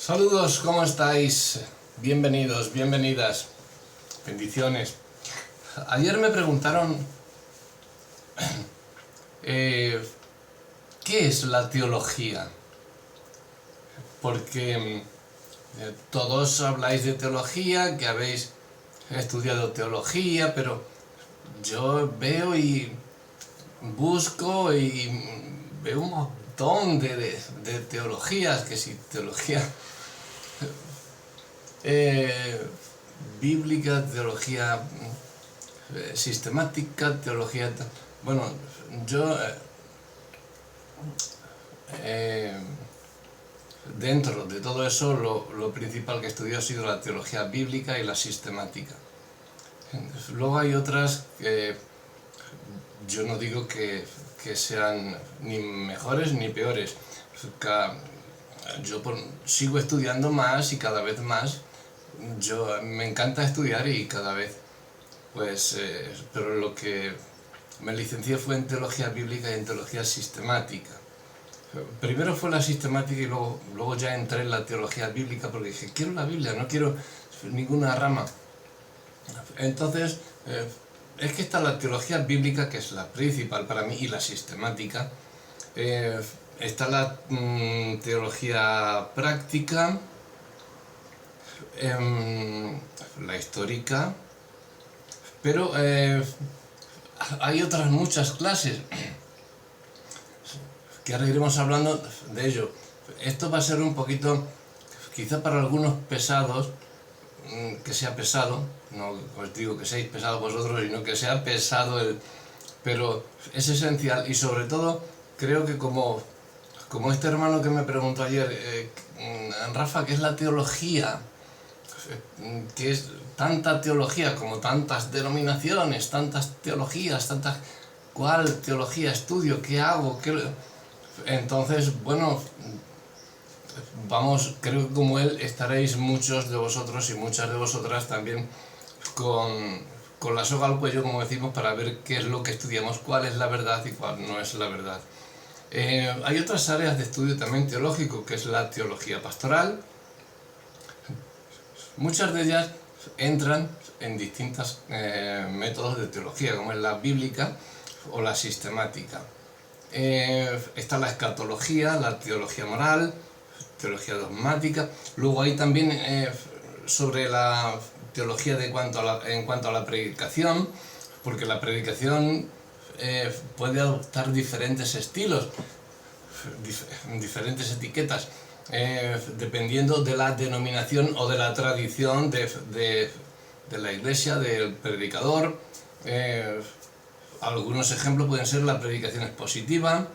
Saludos, ¿cómo estáis? Bienvenidos, bienvenidas, bendiciones. Ayer me preguntaron ¿qué es la teología? Porque todos habláis de teología, que habéis estudiado teología, pero yo veo y busco y veo un montón de teologías, que si teología bíblica, teología sistemática, teología... Bueno, yo dentro de todo eso lo principal que estudio ha sido la teología bíblica y la sistemática. Luego hay otras que yo no digo que sean ni mejores ni peores. Yo sigo estudiando más y cada vez más. Me encanta estudiar y cada vez, pero lo que me licencié fue en teología bíblica y en teología sistemática. Primero fue la sistemática y luego ya entré en la teología bíblica porque dije, quiero la Biblia, no quiero ninguna rama. Entonces, es que está la teología bíblica, que es la principal para mí, y la sistemática. Está la teología práctica, la histórica, pero hay otras muchas clases que ahora iremos hablando de ello. Esto va a ser un poquito, quizá para algunos pesados, que sea pesado, no os digo que seáis pesados vosotros, sino que sea pesado, pero es esencial. Y sobre todo creo que como este hermano que me preguntó ayer, Rafa, ¿qué es la teología? ¿Qué es tanta teología como tantas denominaciones, tantas teologías, ¿cuál teología estudio? ¿Qué hago? Entonces, bueno, creo que como él estaréis muchos de vosotros y muchas de vosotras también con la soga al cuello, como decimos, para ver qué es lo que estudiamos, cuál es la verdad y cuál no es la verdad. Hay otras áreas de estudio también teológico, que es la teología pastoral. Muchas de ellas entran en distintos métodos de teología, como es la bíblica o la sistemática. Está la escatología, la teología moral, teología dogmática. Luego hay también sobre la teología en cuanto a la predicación, porque la predicación puede adoptar diferentes estilos, diferentes etiquetas, dependiendo de la denominación o de la tradición de la iglesia, del predicador. Algunos ejemplos pueden ser la predicación expositiva,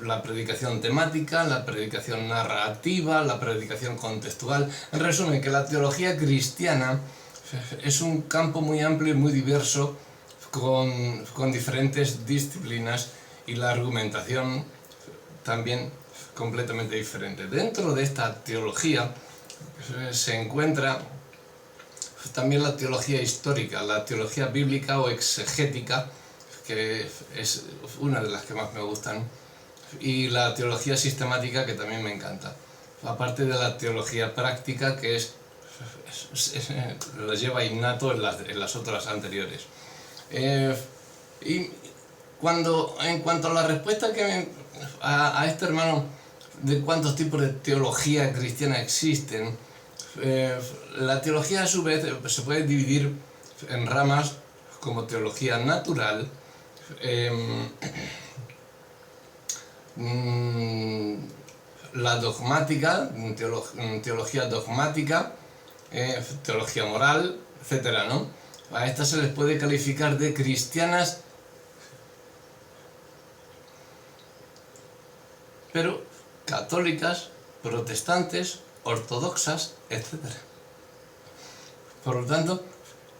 la predicación temática, la predicación narrativa, la predicación contextual. En resumen, que la teología cristiana es un campo muy amplio y muy diverso con diferentes disciplinas y la argumentación también completamente diferente. Dentro de esta teología se encuentra también la teología histórica, la teología bíblica o exegética, que es una de las que más me gustan, y la teología sistemática, que también me encanta, aparte de la teología práctica, que la lleva innato en las otras anteriores. Y en cuanto a la respuesta a este hermano de cuántos tipos de teología cristiana existen, la teología a su vez se puede dividir en ramas como teología natural, la dogmática, teología dogmática, teología moral, etc., ¿no? A estas se les puede calificar de cristianas, pero católicas, protestantes, ortodoxas, etc. Por lo tanto,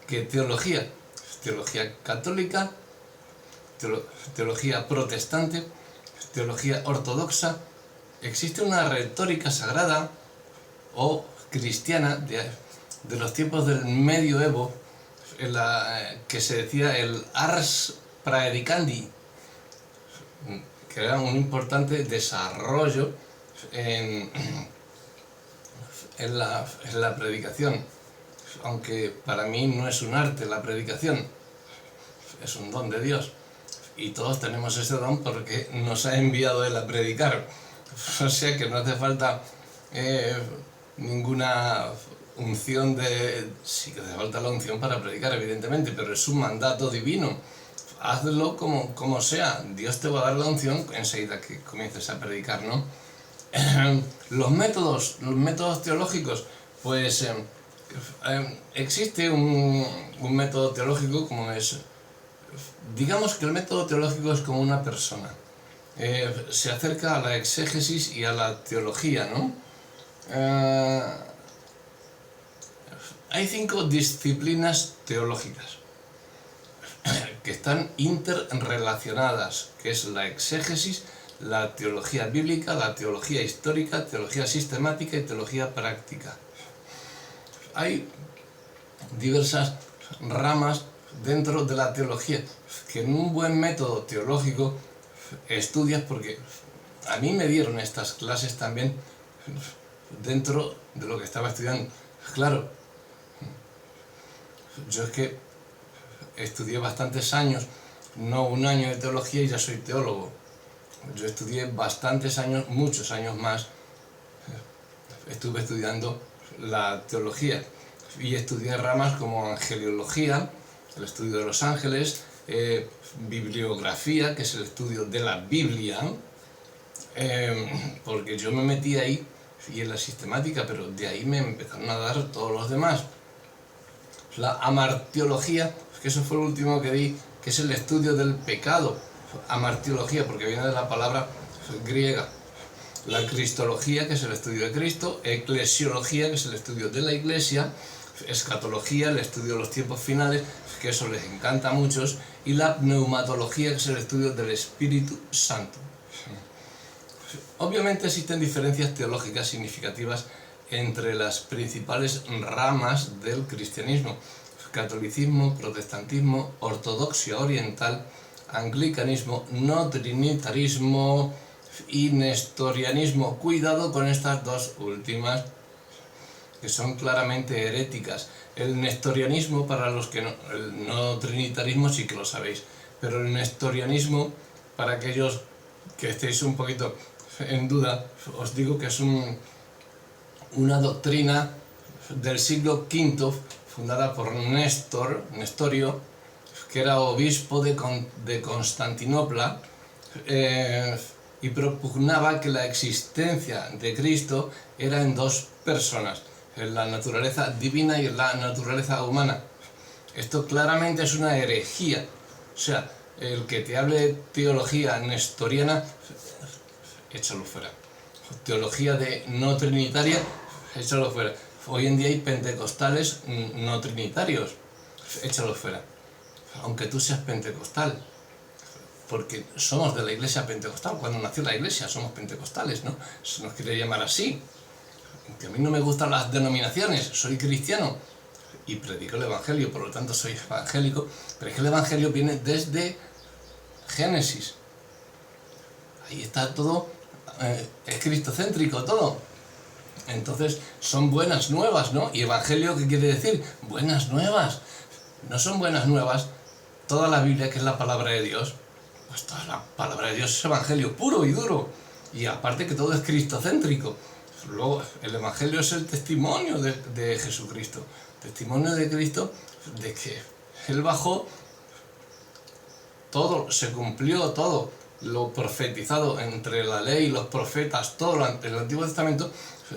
que teología católica, teología protestante, teología ortodoxa, existe una retórica sagrada o cristiana de los tiempos del medioevo, que se decía el ars praedicandi, que era un importante desarrollo en la predicación, aunque para mí no es un arte la predicación, es un don de Dios. Y todos tenemos ese don porque nos ha enviado Él a predicar. O sea que no hace falta ninguna unción sí que hace falta la unción para predicar, evidentemente, pero es un mandato divino. Hazlo como sea. Dios te va a dar la unción enseguida que comiences a predicar, ¿no? Los métodos teológicos, pues existe un método teológico como es... Digamos que el método teológico es como una persona. Se acerca a la exégesis y a la teología, ¿no? Hay 5 disciplinas teológicas que están interrelacionadas, que es la exégesis, la teología bíblica, la teología histórica, teología sistemática y teología práctica. Hay diversas ramas dentro de la teología que en un buen método teológico estudias, porque a mí me dieron estas clases también dentro de lo que estaba estudiando. Claro, yo es que estudié bastantes años, no un año de teología y ya soy teólogo. Yo estudié bastantes años, muchos años más, estuve estudiando la teología y estudié ramas como angeliología, el estudio de los ángeles, bibliografía, que es el estudio de la Biblia, porque yo me metí ahí y en la sistemática, pero de ahí me empezaron a dar todos los demás. La amartiología, que eso fue lo último que di, que es el estudio del pecado. Amartiología, porque viene de la palabra griega. La cristología, que es el estudio de Cristo. Eclesiología, que es el estudio de la Iglesia. Escatología, el estudio de los tiempos finales, que eso les encanta a muchos. Y la pneumatología, que es el estudio del Espíritu Santo. Obviamente existen diferencias teológicas significativas entre las principales ramas del cristianismo: catolicismo, protestantismo, ortodoxia oriental, anglicanismo, no trinitarismo y nestorianismo. Cuidado con estas dos últimas, que son claramente heréticas. El nestorianismo, para los que no, el no trinitarismo sí que lo sabéis, pero el nestorianismo, para aquellos que estéis un poquito en duda, os digo que es una doctrina del siglo V, fundada por Nestorio, que era obispo de Constantinopla, y propugnaba que la existencia de Cristo era en dos personas, en la naturaleza divina y en la naturaleza humana. Esto claramente es una herejía. O sea, el que te hable de teología nestoriana, échalo fuera. Teología de no trinitaria, échalo fuera. Hoy en día hay pentecostales no trinitarios, échalo fuera. Aunque tú seas pentecostal, porque somos de la iglesia pentecostal. Cuando nació la iglesia somos pentecostales, ¿no? Se nos quiere llamar así. Que a mí no me gustan las denominaciones, soy cristiano y predico el evangelio, por lo tanto soy evangélico, pero es que el evangelio viene desde Génesis. Ahí está todo, es cristocéntrico todo. Entonces son buenas nuevas, ¿no? ¿Y evangelio qué quiere decir? Buenas nuevas. No son buenas nuevas toda la Biblia, que es la palabra de Dios. Pues toda la palabra de Dios es evangelio puro y duro. Y aparte que todo es cristocéntrico. Luego el evangelio es el testimonio de Jesucristo. Testimonio de Cristo de que Él bajó, todo, se cumplió todo lo profetizado entre la ley y los profetas, todo el Antiguo Testamento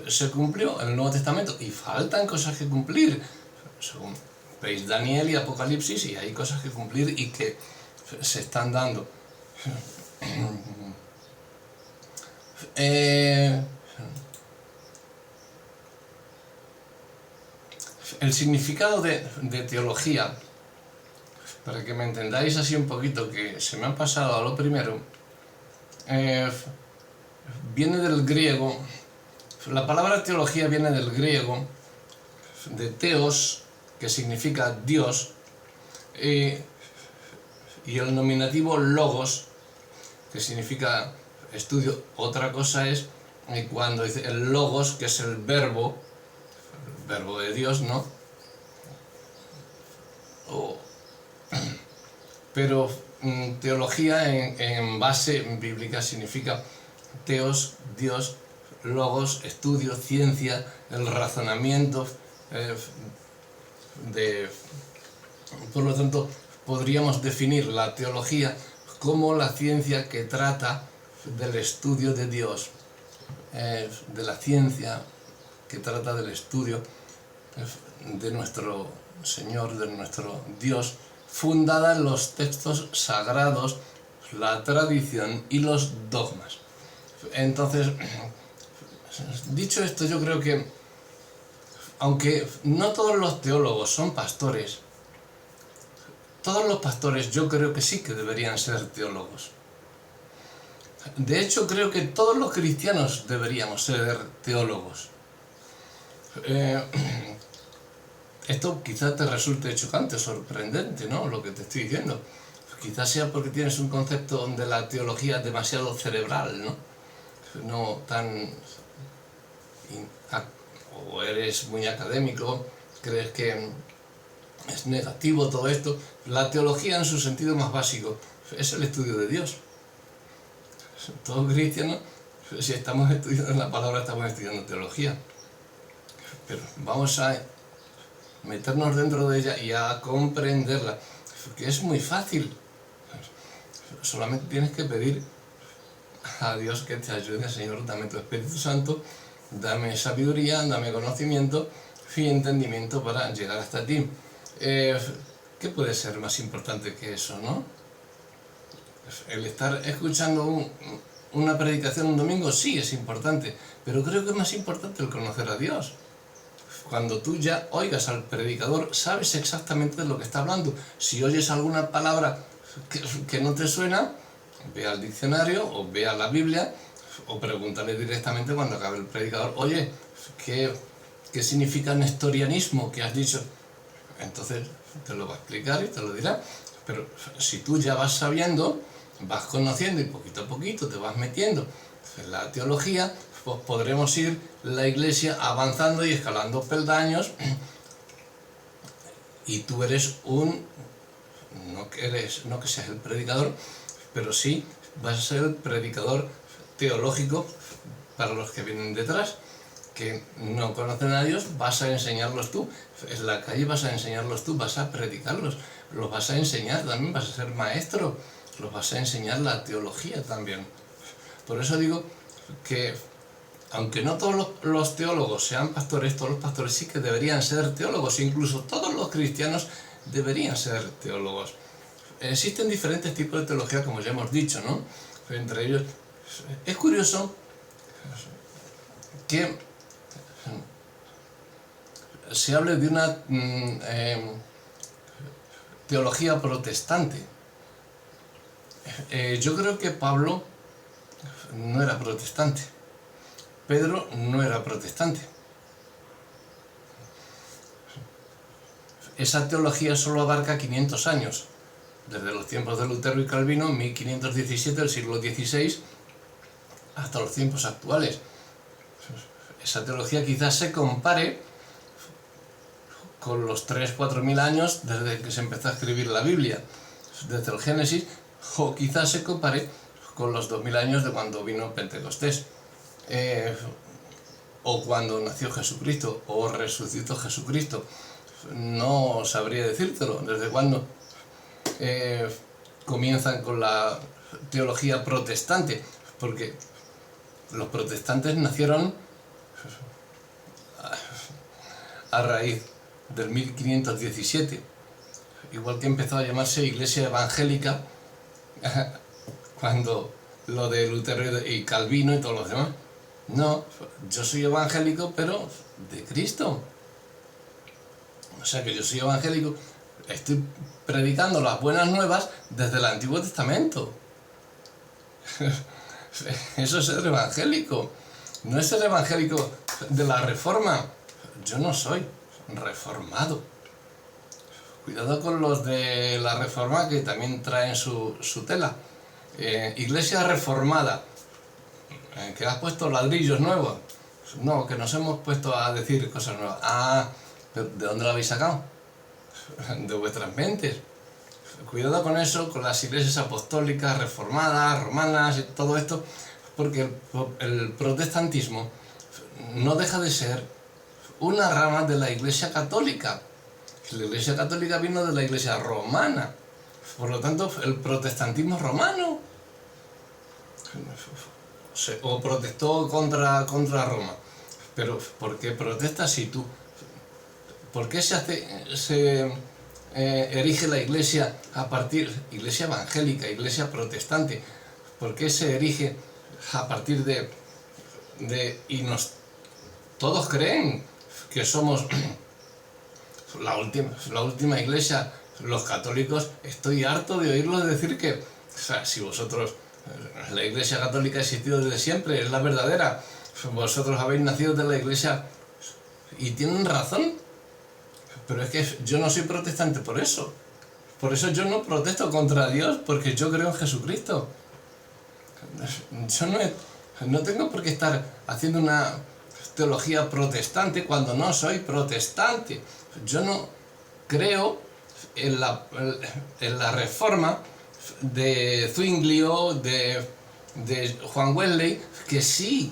se cumplió en el Nuevo Testamento y faltan cosas que cumplir. Según veis Daniel y Apocalipsis, y hay cosas que cumplir y que se están dando. El significado de teología, para que me entendáis así un poquito, que se me ha pasado a lo primero, viene del griego. La palabra teología viene del griego, de teos, que significa Dios, y el nominativo logos, que significa estudio. Otra cosa es cuando dice el logos, que es el verbo de Dios, ¿no? Pero teología en base bíblica significa teos, Dios, logos, estudio, ciencia, el razonamiento. Por lo tanto, podríamos definir la teología como la ciencia que trata del estudio de Dios, de la ciencia que trata del estudio de nuestro Señor, de nuestro Dios, fundada en los textos sagrados, la tradición y los dogmas. Entonces, dicho esto, yo creo que, aunque no todos los teólogos son pastores, todos los pastores yo creo que sí que deberían ser teólogos. De hecho, creo que todos los cristianos deberíamos ser teólogos. Esto quizás te resulte chocante, sorprendente, ¿no? Lo que te estoy diciendo. Quizás sea porque tienes un concepto donde la teología es demasiado cerebral, ¿no? No tan... o eres muy académico, crees que es negativo todo esto. La teología en su sentido más básico es el estudio de Dios. Todos cristianos, si estamos estudiando la palabra, estamos estudiando teología. Pero vamos a meternos dentro de ella y a comprenderla, porque es muy fácil. Solamente tienes que pedir a Dios que te ayude. Señor, dame tu Espíritu Santo, dame sabiduría, dame conocimiento y entendimiento para llegar hasta ti. ¿Qué puede ser más importante que eso, no? El estar escuchando una predicación un domingo sí es importante, pero creo que es más importante el conocer a Dios. Cuando tú ya oigas al predicador, sabes exactamente de lo que está hablando. Si oyes alguna palabra que no te suena, ve al diccionario o ve a la Biblia o pregúntale directamente cuando acabe el predicador: oye, ¿qué significa nestorianismo que has dicho? Entonces te lo va a explicar y te lo dirá. Pero si tú ya vas sabiendo, vas conociendo y poquito a poquito te vas metiendo en la teología, pues podremos ir la iglesia avanzando y escalando peldaños, y tú eres no que seas el predicador, pero sí vas a ser el predicador teológico para los que vienen detrás, que no conocen a Dios. Vas a enseñarlos tú, en la calle vas a enseñarlos tú, vas a predicarlos, los vas a enseñar también, vas a ser maestro, los vas a enseñar la teología también. Por eso digo que, aunque no todos los teólogos sean pastores, todos los pastores sí que deberían ser teólogos, incluso todos los cristianos deberían ser teólogos. Existen diferentes tipos de teología, como ya hemos dicho, ¿no? Entre ellos, es curioso que se hable de una teología protestante. Yo creo que Pablo no era protestante. Pedro no era protestante. Esa teología solo abarca 500 años, desde los tiempos de Lutero y Calvino, 1517, del siglo XVI, hasta los tiempos actuales. Esa teología quizás se compare con los 3.000-4.000 años desde que se empezó a escribir la Biblia, desde el Génesis, o quizás se compare con los 2.000 años de cuando vino Pentecostés, o cuando nació Jesucristo, o resucitó Jesucristo. No sabría decírtelo desde cuándo comienzan con la teología protestante, porque los protestantes nacieron a raíz del 1517, igual que empezó a llamarse Iglesia Evangélica cuando lo de Lutero y Calvino y todos los demás. No, yo soy evangélico, pero de Cristo. O sea que yo soy evangélico, estoy predicando las buenas nuevas desde el Antiguo Testamento. Eso es ser evangélico. No es ser evangélico de la Reforma. Yo no soy reformado. Cuidado con los de la Reforma, que también traen su tela. Iglesia reformada. ¿Que has puesto ladrillos nuevos? No, que nos hemos puesto a decir cosas nuevas. Ah, ¿de dónde lo habéis sacado? De vuestras mentes. Cuidado con eso, con las iglesias apostólicas, reformadas, romanas y todo esto, porque el protestantismo no deja de ser una rama de la iglesia católica. La iglesia católica vino de la iglesia romana. Por lo tanto, el protestantismo romano o protestó contra Roma. Pero ¿por qué protestas si tú? ¿Por qué se erige la iglesia iglesia evangélica, iglesia protestante? ¿Por qué se erige a partir todos creen que somos la última iglesia, los católicos? Estoy harto de oírlos decir que, o sea, si vosotros, la iglesia católica ha existido desde siempre, es la verdadera, vosotros habéis nacido de la iglesia, y tienen razón, pero es que yo no soy protestante por eso yo no protesto contra Dios, porque yo creo en Jesucristo. Yo no tengo por qué estar haciendo una teología protestante cuando no soy protestante. Yo no creo en la reforma de Zwinglio, de Juan Wesley, que sí,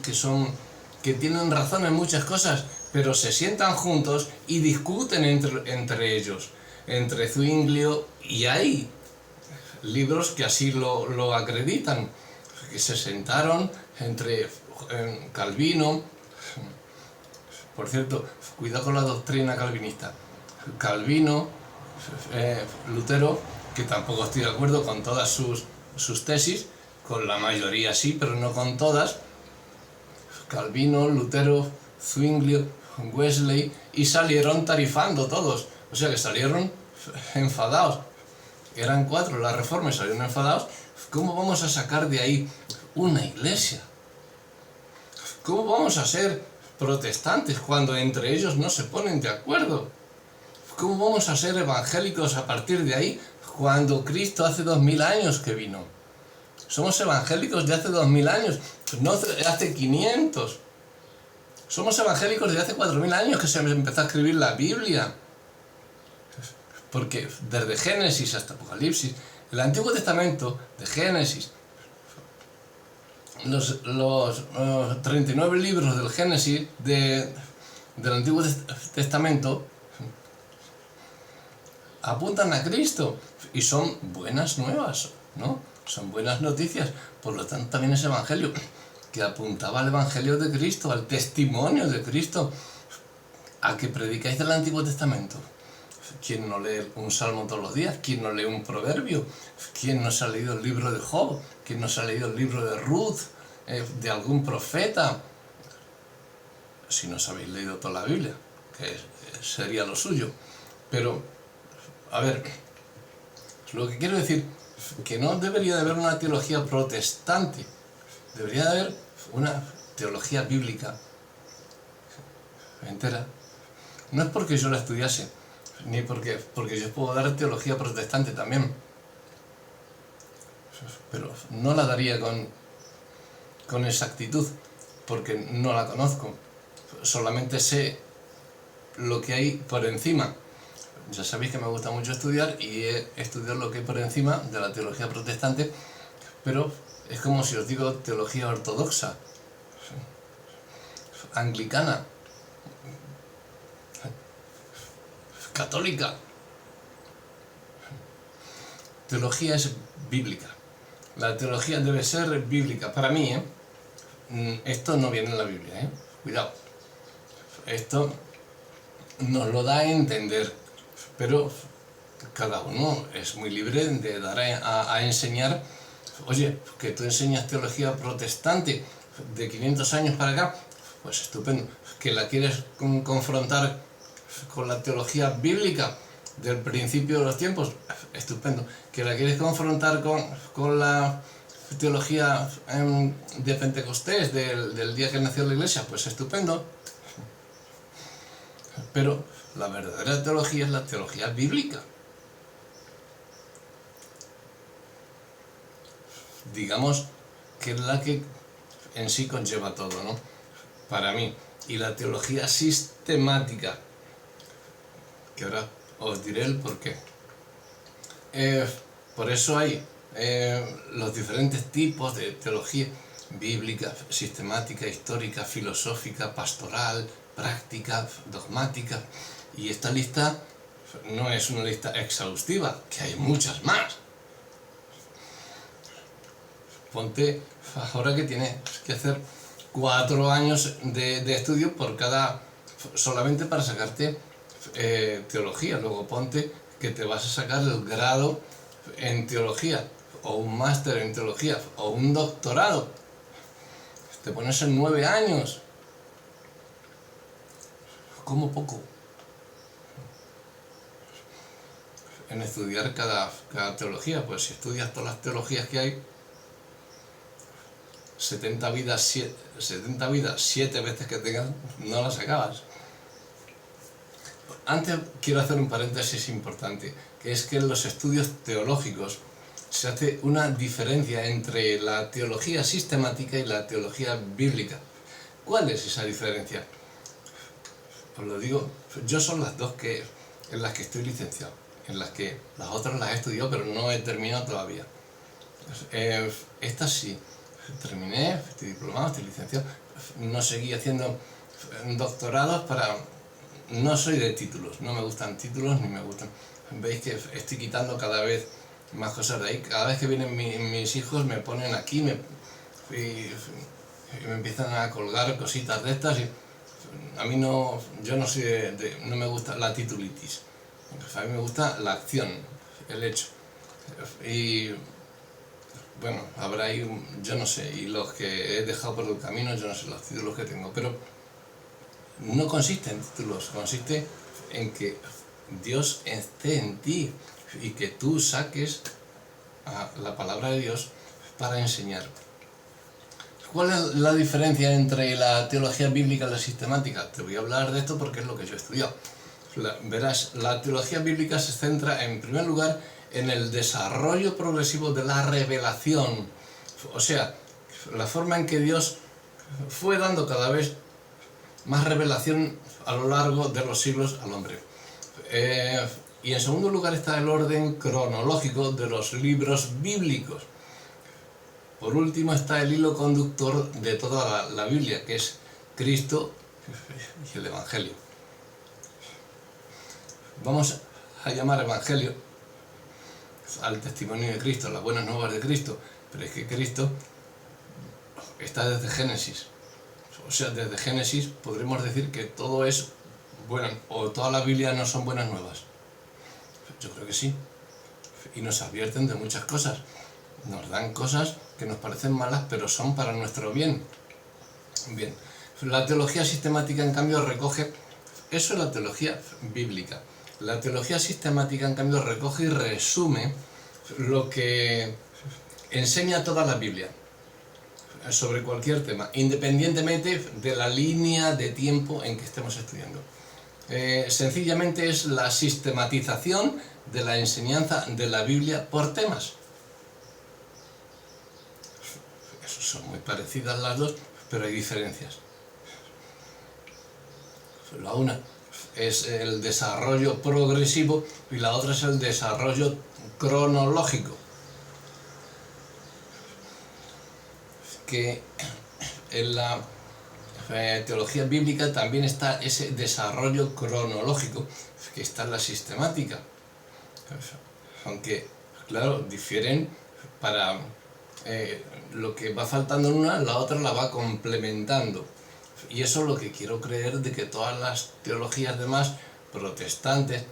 que tienen razón en muchas cosas, pero se sientan juntos y discuten entre ellos, entre Zwinglio, y hay libros que así lo acreditan, que se sentaron entre Calvino. Por cierto, cuidado con la doctrina calvinista. Calvino, Lutero, que tampoco estoy de acuerdo con todas sus tesis, con la mayoría sí, pero no con todas. Calvino, Lutero, Zwinglio, Wesley, y salieron tarifando todos, o sea que salieron enfadados. Eran 4 la reforma y salieron enfadados. ¿Cómo vamos a sacar de ahí una iglesia? ¿Cómo vamos a ser protestantes cuando entre ellos no se ponen de acuerdo? ¿Cómo vamos a ser evangélicos a partir de ahí cuando Cristo hace 2000 años que vino? Somos evangélicos de hace 2000 años, no de hace 500. Somos evangélicos de hace 4000 años que se empezó a escribir la Biblia. Porque desde Génesis hasta Apocalipsis, el Antiguo Testamento, de Génesis, los 39 libros del Génesis del Antiguo Testamento apuntan a Cristo y son buenas nuevas, ¿no? Son buenas noticias. Por lo tanto, también es evangelio que apuntaba al evangelio de Cristo, al testimonio de Cristo. ¿A que predicáis del Antiguo Testamento? ¿Quién no lee un salmo todos los días? ¿Quién no lee un proverbio? ¿Quién no se ha leído el libro de Job? ¿Quién no se ha leído el libro de Ruth? ¿De algún profeta? Si no os habéis leído toda la Biblia, que sería lo suyo. Pero, a ver, lo que quiero decir, que no debería de haber una teología protestante, debería de haber una teología bíblica entera. No es porque yo la estudiase, ni porque yo puedo dar teología protestante también, pero no la daría con exactitud, porque no la conozco. Solamente sé lo que hay por encima. Ya sabéis que me gusta mucho estudiar y he estudiado lo que hay por encima de la teología protestante, pero es como si os digo teología ortodoxa, anglicana, católica. Teología es bíblica. La teología debe ser bíblica. Para mí, esto no viene en la Biblia, cuidado. Esto nos lo da a entender, pero cada uno es muy libre de dar a enseñar. Oye, que tú enseñas teología protestante de 500 años para acá, pues estupendo. Que la quieres confrontar con la teología bíblica del principio de los tiempos, estupendo. Que la quieres confrontar con la teología de Pentecostés, del día que nació la iglesia, pues estupendo. Pero la verdadera teología es la teología bíblica. Digamos que es la que en sí conlleva todo, ¿no? Para mí. Y la teología sistemática, que ahora os diré el porqué. Por eso hay los diferentes tipos de teología: bíblica, sistemática, histórica, filosófica, pastoral, práctica, dogmática. Y esta lista no es una lista exhaustiva, que hay muchas más. Ponte, ahora que tienes que hacer 4 años de estudio por cada, solamente para sacarte teología. Luego ponte que te vas a sacar el grado en teología, o un máster en teología, o un doctorado. Te pones en 9 años. Como poco. En estudiar cada teología. Pues si estudias todas las teologías que hay, 70 vidas, 7 veces que tengas, no las acabas. Antes quiero hacer un paréntesis importante, que es que en los estudios teológicos se hace una diferencia entre la teología sistemática y la teología bíblica. ¿Cuál es esa diferencia? Os lo digo, yo son las dos en las que estoy licenciado, en las que las otras las he estudiado pero no he terminado todavía. Estas sí, terminé, estoy diplomado, estoy licenciado, no seguí haciendo doctorados para... No soy de títulos, no me gustan títulos ni me gustan... Veis que estoy quitando cada vez más cosas de ahí. Cada vez que vienen mis hijos me ponen aquí y me empiezan a colgar cositas de estas y a mí no, yo no soy no me gusta la titulitis. A mí me gusta la acción, el hecho. Y bueno, habrá ahí, yo no sé, y los que he dejado por el camino, yo no sé los títulos que tengo, pero no consiste en títulos, consiste en que Dios esté en ti y que tú saques la palabra de Dios para enseñar. ¿Cuál es la diferencia entre la teología bíblica y la sistemática? Te voy a hablar de esto porque es lo que yo he estudiado. Verás, la teología bíblica se centra en primer lugar en el desarrollo progresivo de la revelación, o sea, la forma en que Dios fue dando cada vez más revelación a lo largo de los siglos al hombre. Y en segundo lugar está el orden cronológico de los libros bíblicos. Por último está el hilo conductor de toda la Biblia, que es Cristo y el Evangelio. Vamos a llamar Evangelio al testimonio de Cristo, las buenas nuevas de Cristo, pero es que Cristo está desde Génesis. O sea, desde Génesis podremos decir que todo es bueno, o toda la Biblia no son buenas nuevas. Yo creo que sí. Y nos advierten de muchas cosas. Nos dan cosas que nos parecen malas, pero son para nuestro bien. Bien. La teología sistemática, en cambio, recoge... Eso es la teología bíblica. La teología sistemática, en cambio, recoge y resume lo que enseña toda la Biblia sobre cualquier tema, independientemente de la línea de tiempo en que estemos estudiando. Sencillamente es la sistematización de la enseñanza de la Biblia por temas. Son muy parecidas las dos, pero hay diferencias. La una es el desarrollo progresivo y la otra es el desarrollo cronológico. Que en la teología bíblica también está ese desarrollo cronológico que está en la sistemática. Aunque, claro, difieren para... lo que va faltando en una, la otra la va complementando. Y eso es lo que quiero creer, de que todas las teologías demás protestantes,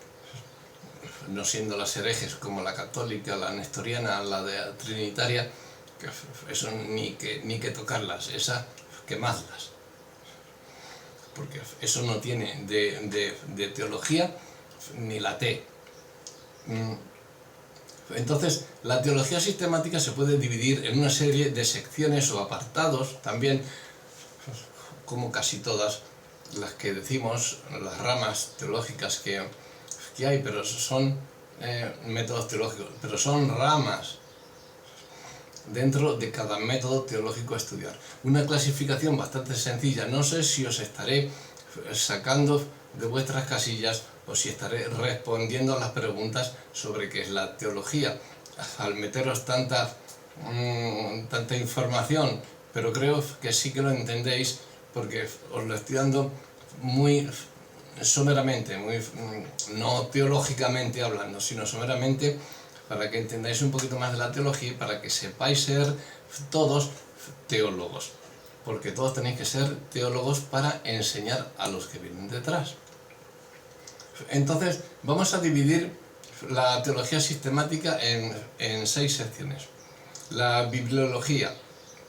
no siendo las herejes como la católica, la nestoriana, la trinitaria, eso ni que tocarlas, esas quemadlas. Porque eso no tiene de teología ni la T. Entonces, la teología sistemática se puede dividir en una serie de secciones o apartados, también, como casi todas las que decimos, las ramas teológicas que hay, pero son métodos teológicos, pero son ramas. dentro de cada método teológico a estudiar. Una clasificación bastante sencilla. No sé si os estaré sacando de vuestras casillas o si estaré respondiendo a las preguntas sobre qué es la teología. Al meteros tanta información, pero creo que sí que lo entendéis porque os lo estoy dando muy someramente, no teológicamente hablando, sino someramente para que entendáis un poquito más de la teología y para que sepáis ser todos teólogos, porque todos tenéis que ser teólogos para enseñar a los que vienen detrás. Entonces vamos a dividir la teología sistemática en 6 secciones. La bibliología,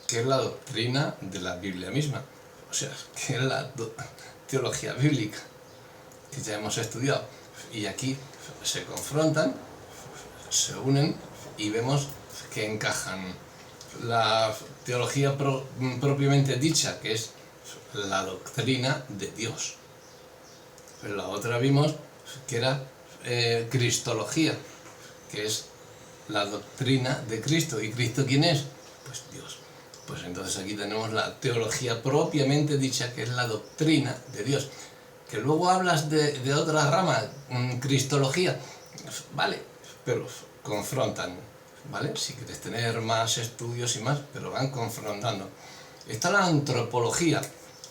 que es la doctrina de la Biblia misma, o sea, que es la teología bíblica, que ya hemos estudiado, y aquí se confrontan, se unen y vemos que encajan. La teología propiamente dicha, que es la doctrina de Dios. La otra vimos que era cristología, que es la doctrina de Cristo. ¿Y Cristo quién es? Pues Dios. Pues entonces aquí tenemos la teología propiamente dicha, que es la doctrina de Dios. Que luego hablas de otra rama, cristología, vale, pero confrontan, ¿vale? Si quieres tener más estudios y más, pero van confrontando. Está la antropología,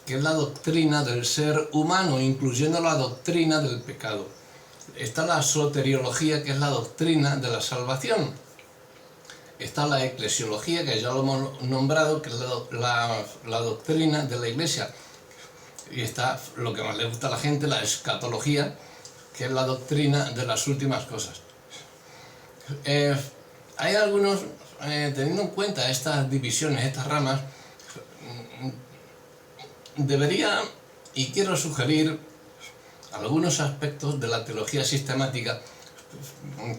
que es la doctrina del ser humano, incluyendo la doctrina del pecado. Está la soteriología, que es la doctrina de la salvación. Está la eclesiología, que ya lo hemos nombrado, que es la doctrina de la iglesia. Y está lo que más le gusta a la gente, la escatología, que es la doctrina de las últimas cosas. Hay algunos, teniendo en cuenta estas divisiones, estas ramas, debería y quiero sugerir algunos aspectos de la teología sistemática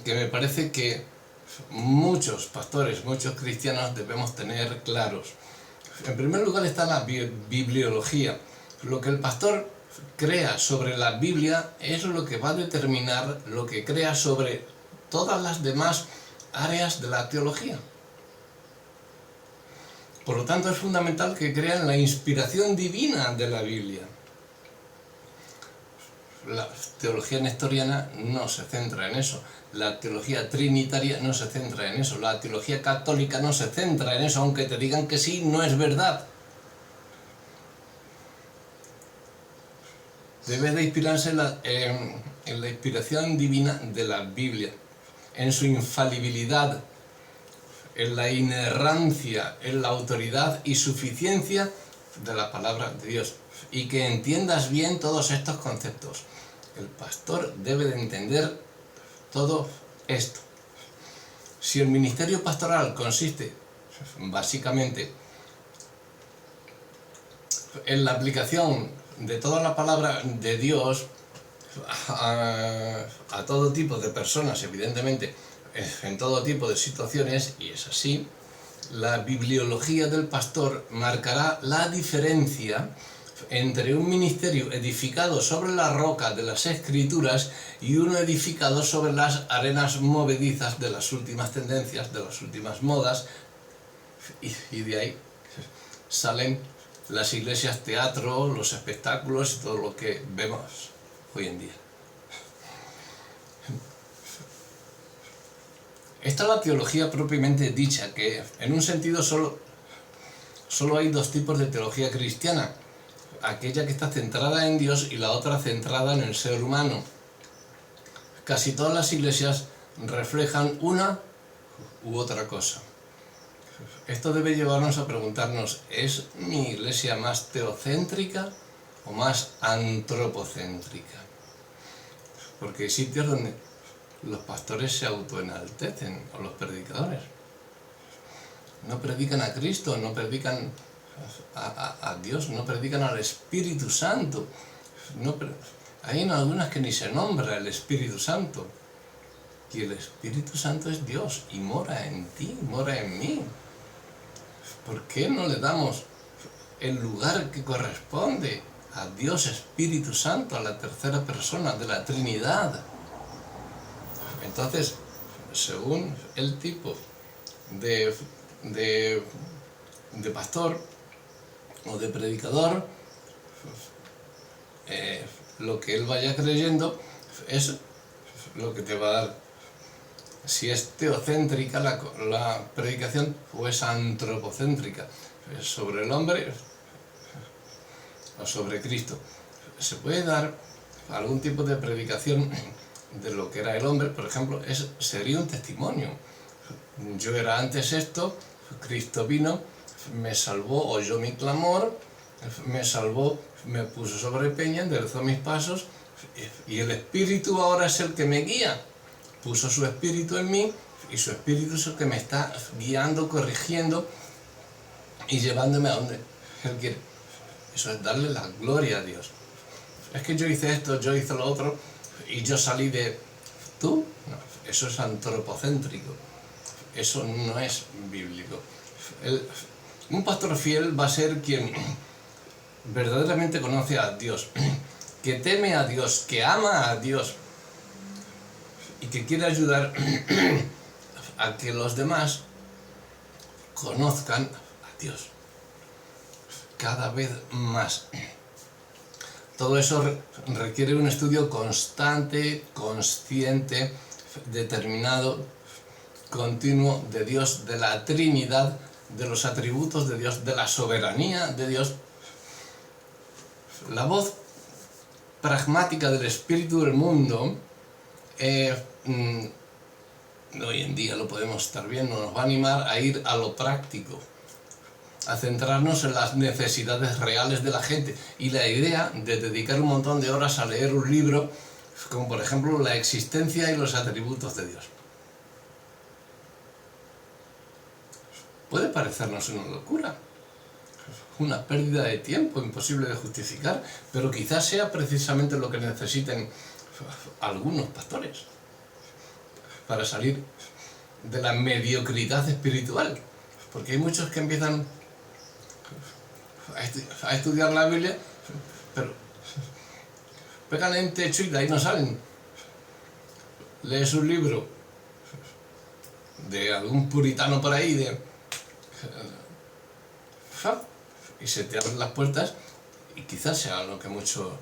que me parece que muchos pastores, muchos cristianos debemos tener claros. En primer lugar está la bibliología. Lo que el pastor crea sobre la Biblia es lo que va a determinar lo que crea sobre todas las demás áreas de la teología. Por lo tanto, es fundamental que crean la inspiración divina de la Biblia. La teología nestoriana no se centra en eso. La teología trinitaria no se centra en eso. La teología católica no se centra en eso, aunque te digan que sí, no es verdad. Debe de inspirarse en la inspiración divina de la Biblia, en su infalibilidad, en la inerrancia, en la autoridad y suficiencia de la palabra de Dios. Y que entiendas bien todos estos conceptos. El pastor debe de entender todo esto. Si el ministerio pastoral consiste básicamente en la aplicación de toda la palabra de Dios a todo tipo de personas, evidentemente, en todo tipo de situaciones, y es así, la bibliología del pastor marcará la diferencia entre un ministerio edificado sobre la roca de las Escrituras y uno edificado sobre las arenas movedizas de las últimas tendencias, de las últimas modas, y de ahí salen las iglesias teatro, los espectáculos y todo lo que vemos hoy en día. Esta es la teología propiamente dicha, que en un sentido solo hay dos tipos de teología cristiana, aquella que está centrada en Dios y la otra centrada en el ser humano. Casi todas las iglesias reflejan una u otra cosa. Esto debe llevarnos a preguntarnos, ¿es mi iglesia más teocéntrica o más antropocéntrica? Porque hay sitios donde los pastores se autoenaltecen, o los predicadores. No predican a Cristo, no predican a Dios, no predican al Espíritu Santo. Hay algunas que ni se nombra el Espíritu Santo. Y el Espíritu Santo es Dios y mora en ti, mora en mí. ¿Por qué no le damos el lugar que corresponde a Dios Espíritu Santo, a la tercera persona de la Trinidad? Entonces, según el tipo de de pastor o de predicador, lo que él vaya creyendo es lo que te va a dar. Si es teocéntrica la predicación o es antropocéntrica, es sobre el hombre o sobre Cristo. Se puede dar algún tipo de predicación de lo que era el hombre, por ejemplo, sería un testimonio. Yo era antes esto, Cristo vino, me salvó, oyó mi clamor, me salvó, me puso sobre peña, enderezó mis pasos, y el Espíritu ahora es el que me guía. Puso su Espíritu en mí, y su Espíritu es el que me está guiando, corrigiendo y llevándome a donde Él quiere. Eso es darle la gloria a Dios. Es que yo hice esto, yo hice lo otro, y yo salí de... ¿Tú? No, eso es antropocéntrico. Eso no es bíblico. Un pastor fiel va a ser quien verdaderamente conoce a Dios, que teme a Dios, que ama a Dios y que quiere ayudar a que los demás conozcan a Dios cada vez más. Todo eso requiere un estudio constante, consciente, determinado, continuo de Dios, de la Trinidad, de los atributos de Dios, de la soberanía de Dios. La voz pragmática del espíritu del mundo, hoy en día lo podemos estar viendo, nos va a animar a ir a lo práctico, a centrarnos en las necesidades reales de la gente, y la idea de dedicar un montón de horas a leer un libro, como por ejemplo La existencia y los atributos de Dios. Puede parecernos una locura, una pérdida de tiempo imposible de justificar, pero quizás sea precisamente lo que necesiten algunos pastores para salir de la mediocridad espiritual, porque hay muchos que empiezan a estudiar la Biblia, pero pegan en techo y de ahí no salen. Lees un libro de algún puritano por ahí y se te abren las puertas, y quizás sea lo que muchos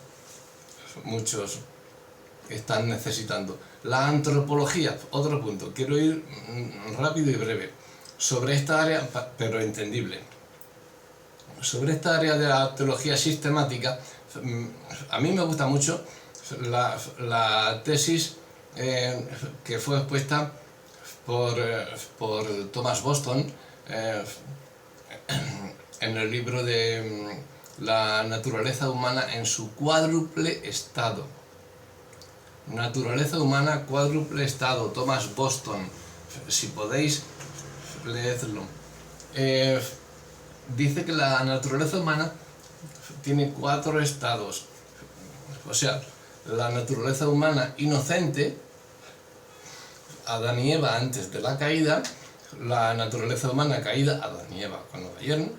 están necesitando. La antropología, otro punto, quiero ir rápido y breve sobre esta área, pero entendible. Sobre esta área de la teología sistemática, a mí me gusta mucho la tesis que fue expuesta por Thomas Boston en el libro de La naturaleza humana en su cuádruple estado. Naturaleza humana, cuádruple estado, Thomas Boston. Si podéis, leedlo. Dice que la naturaleza humana tiene 4 estados. O sea, la naturaleza humana inocente, Adán y Eva antes de la caída, la naturaleza humana caída, Adán y Eva cuando cayeron,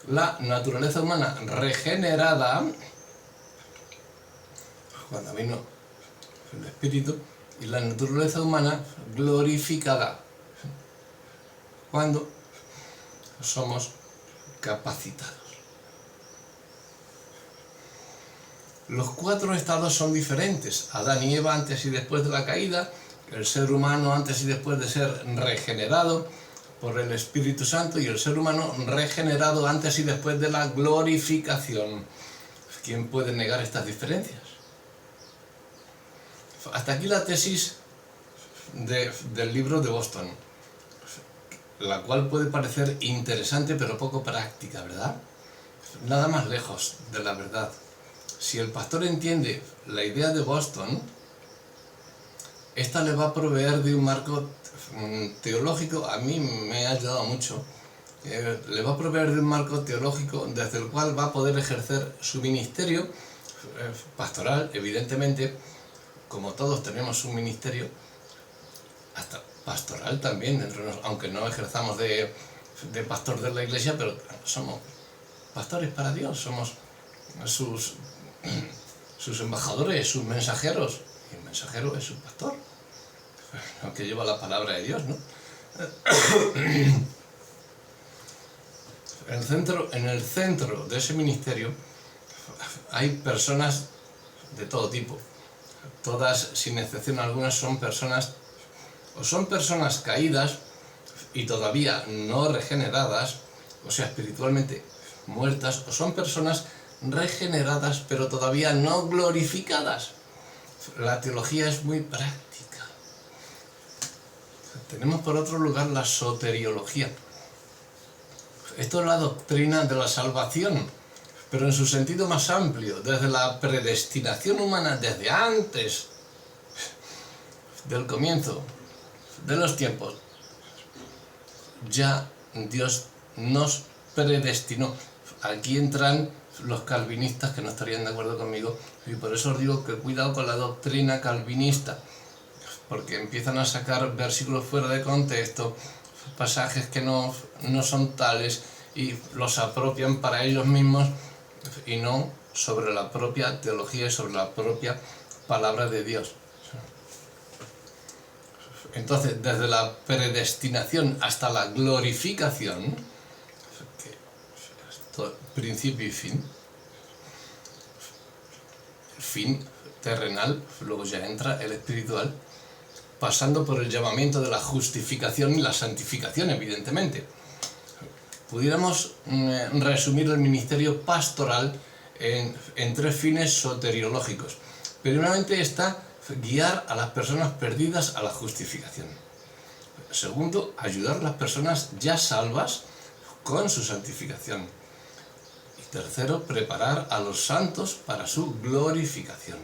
la naturaleza humana regenerada, cuando vino el Espíritu, y la naturaleza humana glorificada, cuando somos capacitados. Los 4 estados son diferentes. Adán y Eva antes y después de la caída, el ser humano antes y después de ser regenerado por el Espíritu Santo, y el ser humano regenerado antes y después de la glorificación. ¿Quién puede negar estas diferencias? Hasta aquí la tesis del libro de Boston, la cual puede parecer interesante pero poco práctica, ¿verdad? Nada más lejos de la verdad. Si el pastor entiende la idea de Boston, esta le va a proveer de un marco teológico, a mí me ha ayudado mucho, le va a proveer de un marco teológico desde el cual va a poder ejercer su ministerio pastoral, evidentemente, como todos tenemos un ministerio, hasta pastoral también, aunque no ejerzamos de pastor de la iglesia, pero somos pastores para Dios, somos sus embajadores, sus mensajeros, y el mensajero es un pastor, aunque lleva la palabra de Dios, ¿no? En el centro de ese ministerio hay personas de todo tipo. Todas, sin excepción algunas, son personas caídas y todavía no regeneradas, o sea, espiritualmente muertas, o son personas regeneradas pero todavía no glorificadas. La teología es muy práctica. Tenemos por otro lugar la soteriología. Esto es la doctrina de la salvación, pero en su sentido más amplio, desde la predestinación humana, desde antes del comienzo de los tiempos. Ya Dios nos predestinó. Aquí entran los calvinistas que no estarían de acuerdo conmigo, y por eso os digo que cuidado con la doctrina calvinista, porque empiezan a sacar versículos fuera de contexto, pasajes que no son tales, y los apropian para ellos mismos y no sobre la propia teología y sobre la propia palabra de Dios. Entonces, desde la predestinación hasta la glorificación, principio y fin, el fin terrenal, luego ya entra el espiritual, pasando por el llamamiento de la justificación y la santificación, evidentemente. Pudiéramos resumir el ministerio pastoral en tres fines soteriológicos. Primeramente está guiar a las personas perdidas a la justificación. Segundo, ayudar a las personas ya salvas con su santificación. Y tercero, preparar a los santos para su glorificación.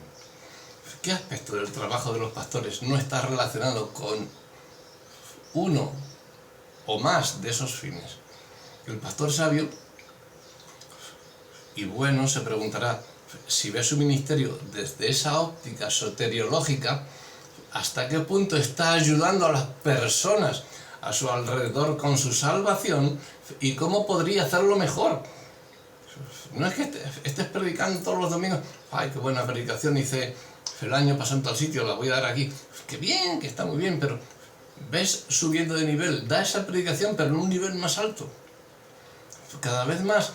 ¿Qué aspecto del trabajo de los pastores no está relacionado con uno o más de esos fines? El pastor sabio y bueno se preguntará, si ve su ministerio desde esa óptica soteriológica, ¿hasta qué punto está ayudando a las personas a su alrededor con su salvación y cómo podría hacerlo mejor? No es que estés predicando todos los domingos, ¡ay, qué buena predicación hice el año pasado en tal sitio, la voy a dar aquí! ¡Qué bien, que está muy bien! Pero ves subiendo de nivel, da esa predicación pero en un nivel más alto, cada vez más,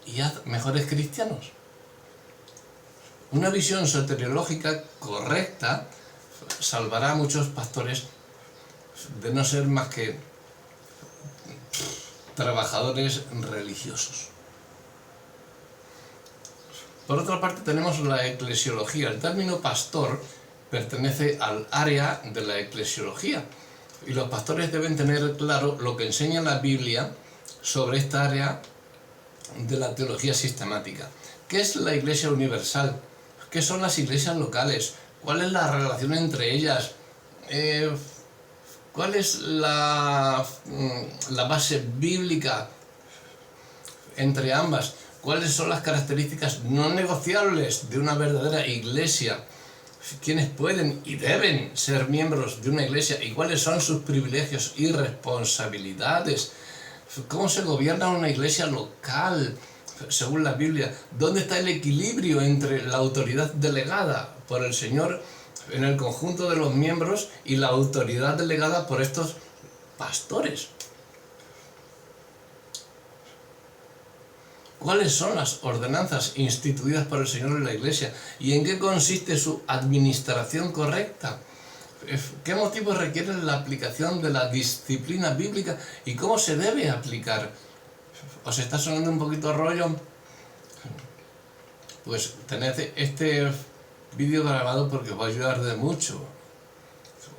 y haz mejores cristianos. Una visión soteriológica correcta salvará a muchos pastores de no ser más que trabajadores religiosos. Por otra parte tenemos la eclesiología. El término pastor pertenece al área de la eclesiología y los pastores deben tener claro lo que enseña la Biblia sobre esta área de la teología sistemática. ¿Qué es la Iglesia universal? ¿Qué son las iglesias locales? ¿Cuál es la relación entre ellas? ¿Cuál es la base bíblica entre ambas? ¿Cuáles son las características no negociables de una verdadera iglesia? ¿Quiénes pueden y deben ser miembros de una iglesia? ¿Y cuáles son sus privilegios y responsabilidades? ¿Cómo se gobierna una iglesia local según la Biblia? ¿Dónde está el equilibrio entre la autoridad delegada por el Señor en el conjunto de los miembros y la autoridad delegada por estos pastores? ¿Cuáles son las ordenanzas instituidas por el Señor en la iglesia? ¿Y en qué consiste su administración correcta? ¿Qué motivos requieren la aplicación de la disciplina bíblica y cómo se debe aplicar? ¿Os está sonando un poquito rollo? Pues tened este vídeo grabado porque os va a ayudar de mucho.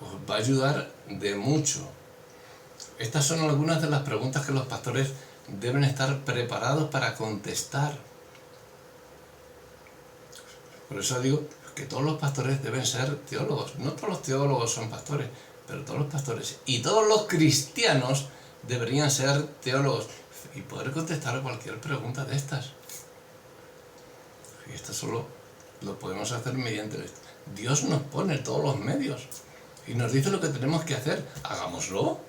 Os va a ayudar de mucho. Estas son algunas de las preguntas que los pastores deben estar preparados para contestar. Por eso digo que todos los pastores deben ser teólogos. No todos los teólogos son pastores, pero todos los pastores y todos los cristianos deberían ser teólogos y poder contestar a cualquier pregunta de estas. Y esto solo lo podemos hacer mediante Dios nos pone todos los medios y nos dice lo que tenemos que hacer. Hagámoslo.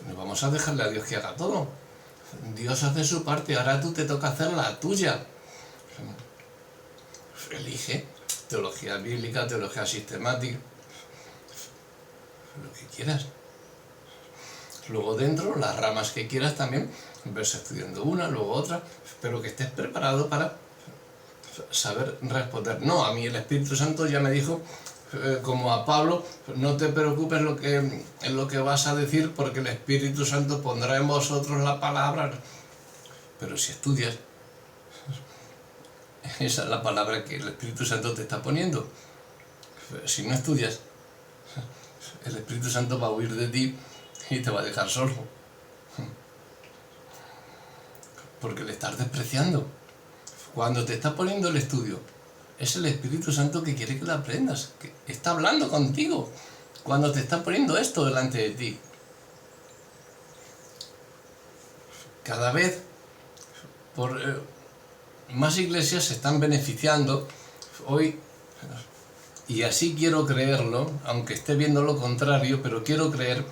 No vamos a dejarle a Dios que haga todo. Dios hace su parte, ahora tú te toca hacer la tuya. Elige teología bíblica, teología sistemática, lo que quieras. Luego dentro, las ramas que quieras también, ves estudiando una, luego otra, pero que estés preparado para saber responder. No, a mí el Espíritu Santo ya me dijo, como a Pablo, no te preocupes en lo que vas a decir, porque el Espíritu Santo pondrá en vosotros la palabra. Pero si estudias, esa es la palabra que el Espíritu Santo te está poniendo. Si no estudias, el Espíritu Santo va a huir de ti y te va a dejar solo. Porque le estás despreciando. Cuando te está poniendo el estudio, es el Espíritu Santo que quiere que lo aprendas, que está hablando contigo. Cuando te está poniendo esto delante de ti. Cada vez más iglesias se están beneficiando hoy, y así quiero creerlo, aunque esté viendo lo contrario, pero quiero creer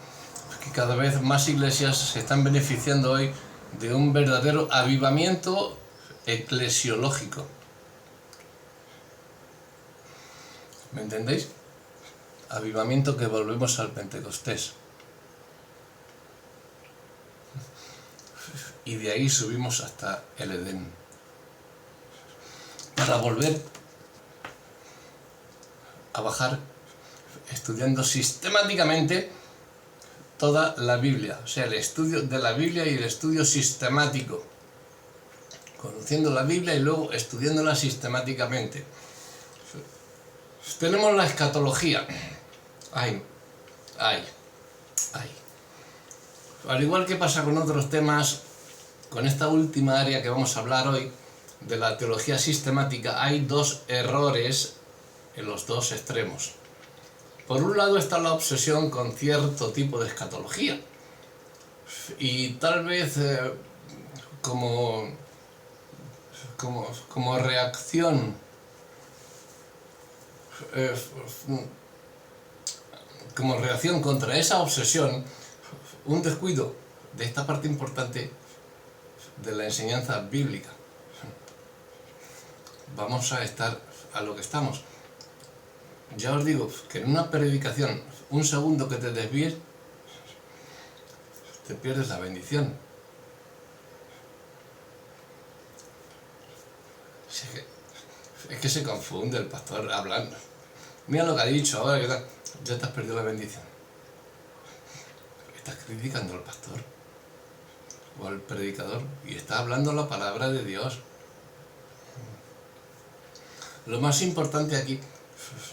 que cada vez más iglesias se están beneficiando hoy de un verdadero avivamiento eclesiológico. ¿Me entendéis? Avivamiento que volvemos al Pentecostés. Y de ahí subimos hasta el Edén. Para volver a bajar estudiando sistemáticamente toda la Biblia. O sea, el estudio de la Biblia y el estudio sistemático. Conociendo la Biblia y luego estudiándola sistemáticamente. Tenemos la escatología. Ay. Al igual que pasa con otros temas, con esta última área que vamos a hablar hoy, de la teología sistemática, hay dos errores en los dos extremos. Por un lado está la obsesión con cierto tipo de escatología. Y tal vez como reacción contra esa obsesión, un descuido de esta parte importante de la enseñanza bíblica. Vamos a estar a lo que estamos. Ya os digo que en una predicación, un segundo que te desvíes, te pierdes la bendición. Es que se confunde el pastor hablando. Mira lo que ha dicho ahora, ya te has perdido la bendición. Estás criticando al pastor o al predicador y está hablando la palabra de Dios. Lo más importante aquí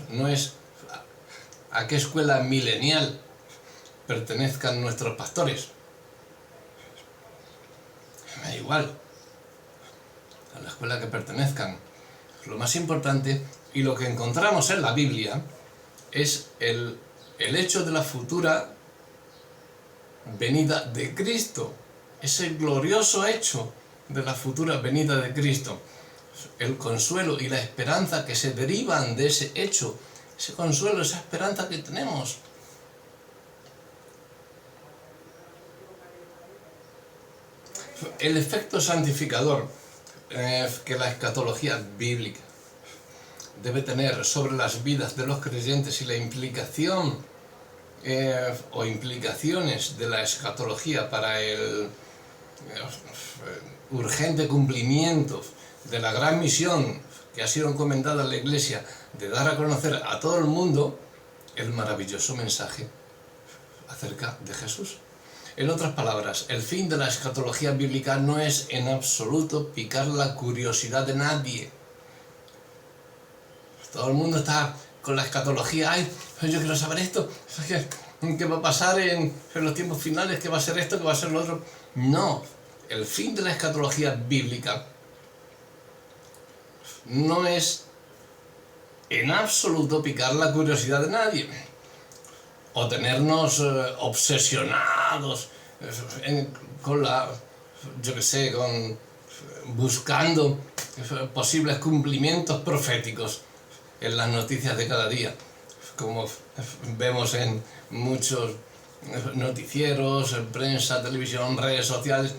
no es a qué escuela milenial pertenezcan nuestros pastores. Me da igual a la escuela que pertenezcan. Lo más importante y lo que encontramos en la Biblia es el hecho de la futura venida de Cristo. Ese glorioso hecho de la futura venida de Cristo. El consuelo y la esperanza que se derivan de ese hecho, ese consuelo, esa esperanza que tenemos. El efecto santificador que la escatología bíblica debe tener sobre las vidas de los creyentes y la implicación o implicaciones de la escatología para el urgente cumplimiento de la gran misión que ha sido encomendada a la Iglesia de dar a conocer a todo el mundo el maravilloso mensaje acerca de Jesús. En otras palabras, el fin de la escatología bíblica no es en absoluto picar la curiosidad de nadie. Todo el mundo está con la escatología. Ay, yo quiero saber esto, ¿qué va a pasar en los tiempos finales? ¿Qué va a ser esto? ¿Qué va a ser lo otro? No, el fin de la escatología bíblica no es en absoluto picar la curiosidad de nadie o tenernos obsesionados buscando posibles cumplimientos proféticos en las noticias de cada día, como vemos en muchos noticieros, en prensa, televisión, redes sociales.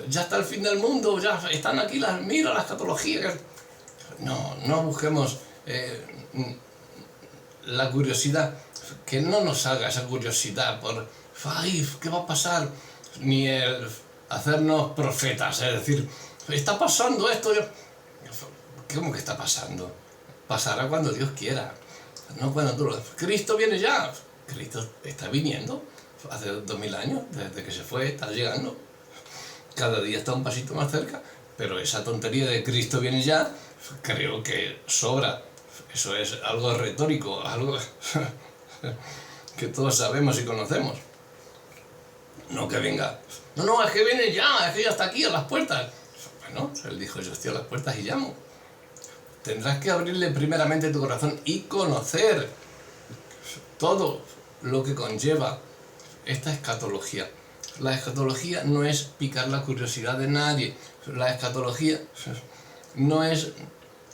Ya está el fin del mundo, ya están aquí mira la escatología. No busquemos la curiosidad, que no nos haga esa curiosidad por ¡ay! ¿Qué va a pasar? Ni el hacernos profetas, es decir, está pasando esto. ¿Cómo que está pasando? Pasará cuando Dios quiera, no cuando tú lo... Cristo viene ya. Cristo está viniendo hace 2000 años, desde que se fue, está llegando. Cada día está un pasito más cerca, pero esa tontería de Cristo viene ya, creo que sobra. Eso es algo retórico, algo que todos sabemos y conocemos. No que venga, no, es que viene ya, es que ya está aquí a las puertas. Bueno, él dijo, yo estoy a las puertas y llamo. Tendrás que abrirle primeramente tu corazón y conocer todo lo que conlleva esta escatología. La escatología no es picar la curiosidad de nadie. La escatología no es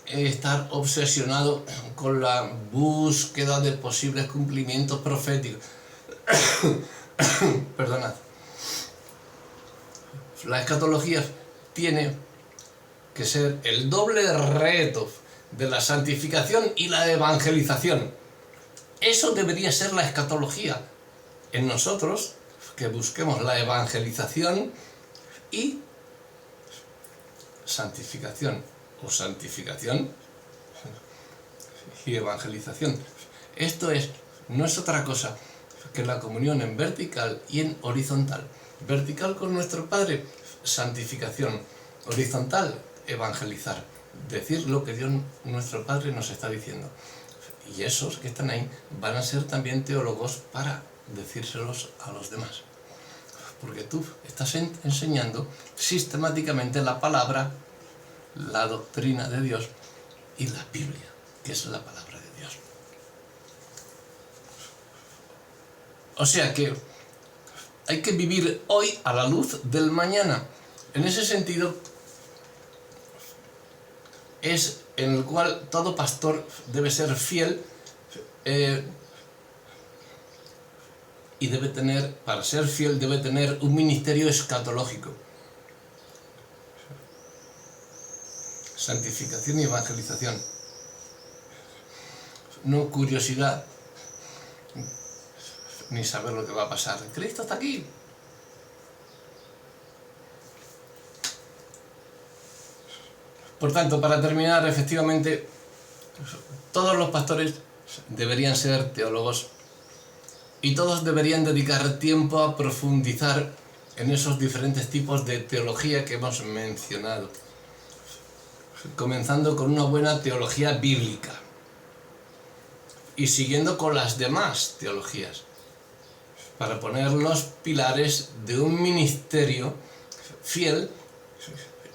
estar obsesionado con la búsqueda de posibles cumplimientos proféticos. Perdonad. La escatología tiene que ser el doble reto de la santificación y la evangelización. Eso debería ser la escatología. En nosotros, que busquemos la evangelización y santificación, o santificación y evangelización. Esto no es otra cosa que la comunión en vertical y en horizontal. Vertical con nuestro Padre, santificación. Horizontal, evangelizar. Decir lo que Dios nuestro Padre nos está diciendo. Y esos que están ahí van a ser también teólogos para decírselos a los demás. Porque tú estás enseñando sistemáticamente la palabra, la doctrina de Dios y la Biblia, que es la palabra de Dios. O sea que hay que vivir hoy a la luz del mañana. En ese sentido, es en el cual todo pastor debe ser fiel y debe tener, para ser fiel, debe tener un ministerio escatológico. Santificación y evangelización. No curiosidad, ni saber lo que va a pasar. Cristo está aquí. Por tanto, para terminar, efectivamente, todos los pastores deberían ser teólogos y todos deberían dedicar tiempo a profundizar en esos diferentes tipos de teología que hemos mencionado, comenzando con una buena teología bíblica y siguiendo con las demás teologías, para poner los pilares de un ministerio fiel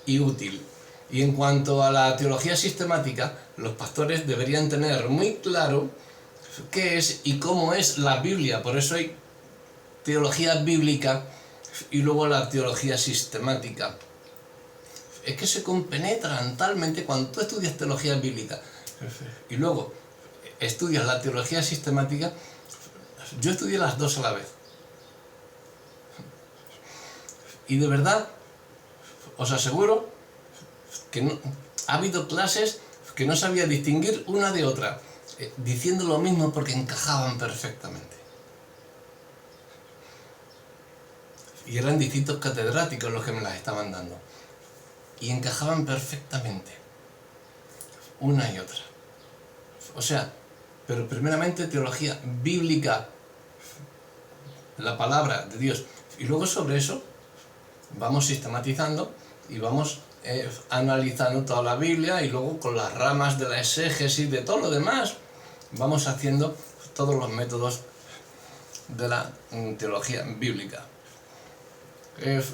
y útil. Y en cuanto a la teología sistemática, los pastores deberían tener muy claro qué es y cómo es la Biblia. Por eso hay teología bíblica y luego la teología sistemática. Es que se compenetran talmente cuando tú estudias teología bíblica y luego estudias la teología sistemática. Yo estudié las dos a la vez. Y de verdad, os aseguro que ha habido clases que no sabía distinguir una de otra, diciendo lo mismo porque encajaban perfectamente. Y eran distintos catedráticos los que me las estaban dando. Y encajaban perfectamente, una y otra. O sea, pero primeramente teología bíblica, la palabra de Dios. Y luego sobre eso vamos sistematizando y vamos analizando toda la Biblia, y luego con las ramas de la exégesis, de todo lo demás, vamos haciendo todos los métodos de la teología bíblica.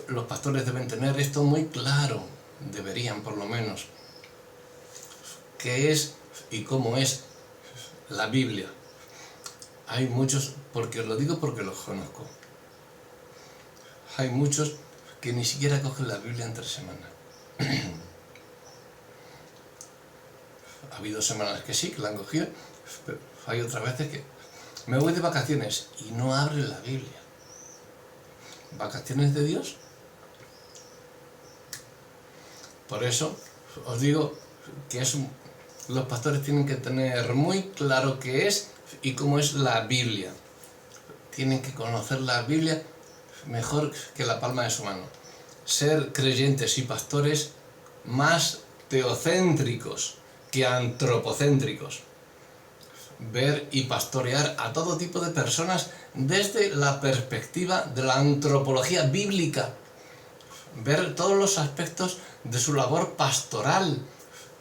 Los pastores deben tener esto muy claro, deberían por lo menos, qué es y cómo es la Biblia. Hay muchos, porque os lo digo porque los conozco, hay muchos que ni siquiera cogen la Biblia en 3 semanas. Ha habido semanas que sí, que la han cogido, pero hay otras veces que me voy de vacaciones y no abren la Biblia. ¿Vacaciones de Dios? Por eso os digo que los pastores tienen que tener muy claro qué es y cómo es la Biblia. tienen que conocer la Biblia mejor que la palma de su mano. Ser creyentes y pastores más teocéntricos que antropocéntricos. Ver y pastorear a todo tipo de personas desde la perspectiva de la antropología bíblica. Ver todos los aspectos de su labor pastoral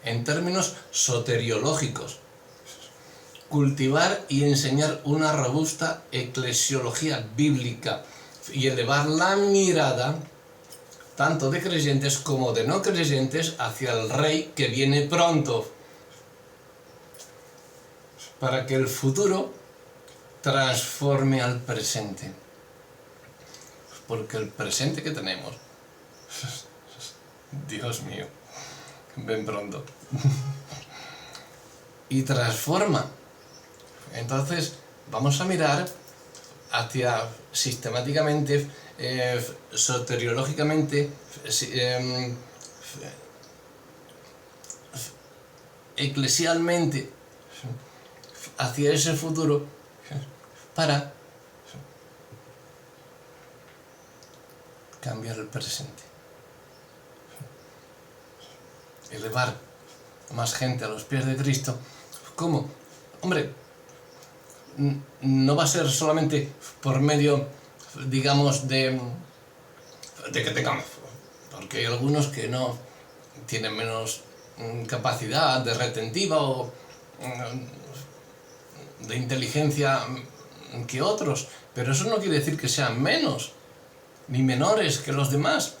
en términos soteriológicos. Cultivar y enseñar una robusta eclesiología bíblica y elevar la mirada tanto de creyentes como de no creyentes hacia el Rey que viene pronto, para que el futuro transforme al presente. Porque el presente que tenemos, Dios mío, ven pronto, y transforma. Entonces vamos a mirar hacia sistemáticamente, soteriológicamente, eclesialmente, hacia ese futuro, para cambiar el presente, elevar más gente a los pies de Cristo. ¿Cómo? Hombre, no va a ser solamente por medio, digamos, de que tengamos, porque hay algunos que no tienen menos capacidad de retentiva o de inteligencia que otros, pero eso no quiere decir que sean menos ni menores que los demás,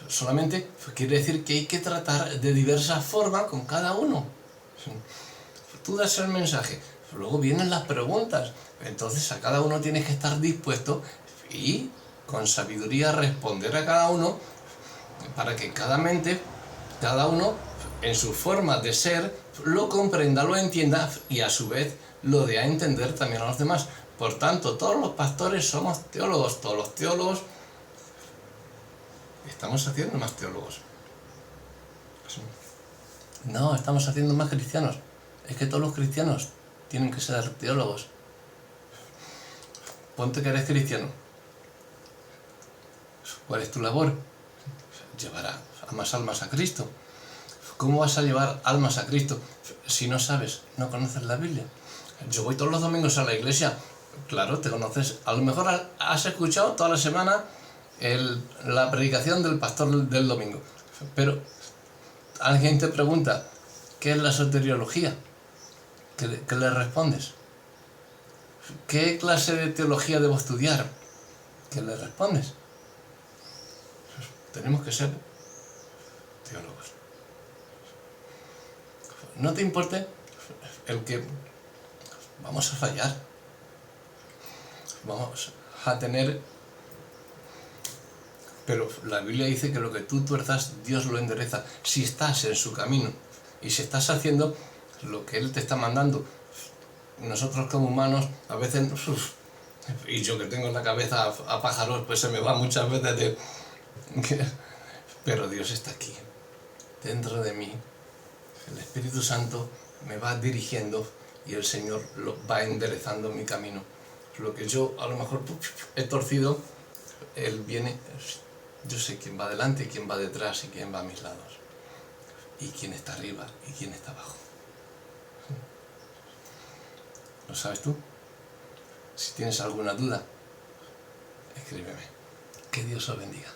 solamente quiere decir que hay que tratar de diversa forma con cada uno. Tú das el mensaje, luego vienen las preguntas, entonces a cada uno tienes que estar dispuesto y con sabiduría responder a cada uno para que cada mente, cada uno en su forma de ser lo comprenda, lo entienda y a su vez lo dé a entender también a los demás. Por tanto, todos los pastores somos teólogos, todos los teólogos estamos haciendo más teólogos. No, estamos haciendo más cristianos. Es que todos los cristianos tienen que ser teólogos. Ponte que eres cristiano. ¿Cuál es tu labor? Llevar a más almas a Cristo. ¿Cómo vas a llevar almas a Cristo si no sabes, no conoces la Biblia? Yo voy todos los domingos a la iglesia. Claro, te conoces. A lo mejor has escuchado toda la semana la predicación del pastor del domingo. Pero alguien te pregunta, ¿qué es la soteriología? ¿Qué le respondes? ¿Qué clase de teología debo estudiar? ¿Qué le respondes? Tenemos que ser teólogos. No te importe el que vamos a fallar. Vamos a tener... Pero la Biblia dice que lo que tú tuerzas, Dios lo endereza. Si estás en su camino y si estás haciendo lo que Él te está mandando, nosotros como humanos a veces, y yo que tengo la cabeza a pájaros, pues se me va muchas veces de... Pero Dios está aquí, dentro de mí. El Espíritu Santo me va dirigiendo y el Señor lo va enderezando mi camino. Lo que yo a lo mejor he torcido, Él viene... Yo sé quién va delante, quién va detrás y quién va a mis lados. Y quién está arriba y quién está abajo. ¿Lo sabes tú? Si tienes alguna duda, escríbeme. Que Dios os bendiga.